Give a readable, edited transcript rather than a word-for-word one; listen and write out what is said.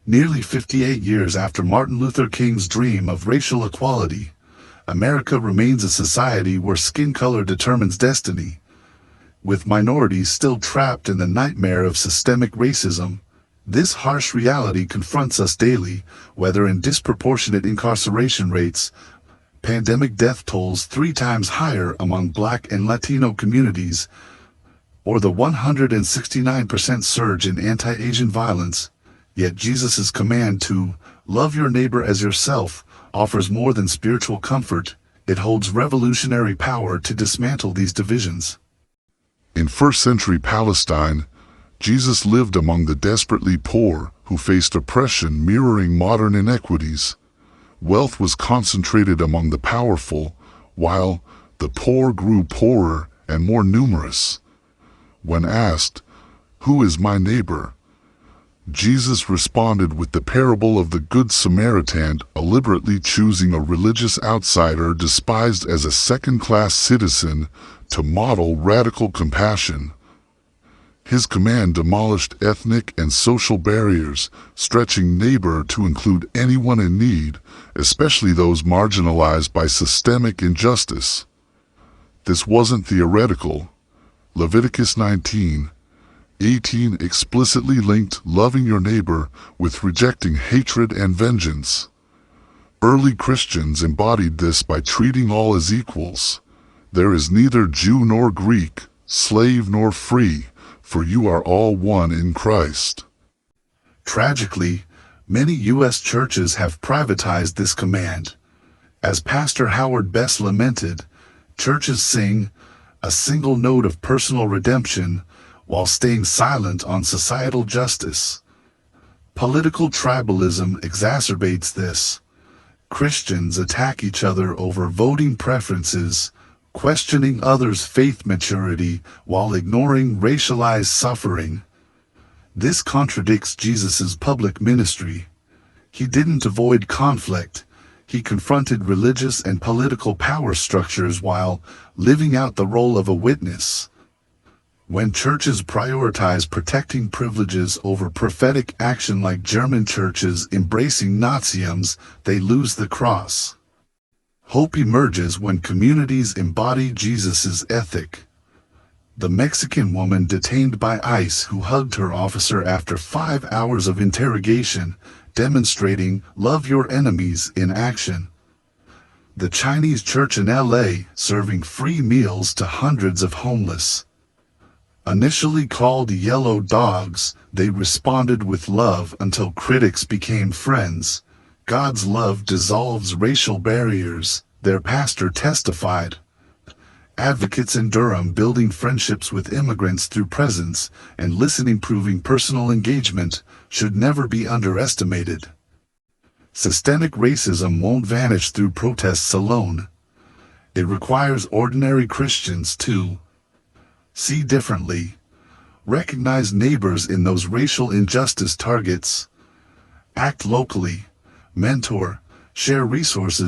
Nearly 58 years after Martin Luther King's dream of racial equality, America remains a society where skin color determines destiny. With minorities still trapped in the nightmare of systemic racism, this harsh reality confronts us daily, whether in disproportionate incarceration rates, pandemic death tolls 3 times higher among Black and Latino communities, or the 169% surge in anti-Asian violence. Yet Jesus' command to love your neighbor as yourself offers more than spiritual comfort. It holds revolutionary power to dismantle these divisions. In first-century Palestine, Jesus lived among the desperately poor who faced oppression mirroring modern inequities. Wealth was concentrated among the powerful, while the poor grew poorer and more numerous. When asked, "Who is my neighbor?" Jesus responded with the parable of the Good Samaritan, deliberately choosing a religious outsider despised as a second-class citizen to model radical compassion. His command demolished ethnic and social barriers, stretching neighbor to include anyone in need, especially those marginalized by systemic injustice. This wasn't theoretical. Leviticus 19:18 explicitly linked loving your neighbor with rejecting hatred and vengeance. Early Christians embodied this by treating all as equals. There is neither Jew nor Greek, slave nor free, for you are all one in Christ. Tragically, many U.S. churches have privatized this command. As Pastor Howard Best lamented, churches sing a single note of personal redemption while staying silent on societal justice. Political tribalism exacerbates this. Christians attack each other over voting preferences, questioning others' faith maturity while ignoring racialized suffering. This contradicts Jesus' public ministry. He didn't avoid conflict. He confronted religious and political power structures while living out the role of a witness. When churches prioritize protecting privileges over prophetic action like German churches embracing Nazism, they lose the cross. Hope emerges when communities embody Jesus' ethic. The Mexican woman detained by ICE who hugged her officer after 5 hours of interrogation, demonstrating love your enemies in action. The Chinese church in LA serving free meals to hundreds of homeless. Initially called yellow dogs, they responded with love until critics became friends. God's love dissolves racial barriers, their pastor testified. Advocates in Durham building friendships with immigrants through presence and listening, proving personal engagement should never be underestimated. Systemic racism won't vanish through protests alone. It requires ordinary Christians to see differently, recognize neighbors in those racial injustice targets, act locally, mentor, share resources,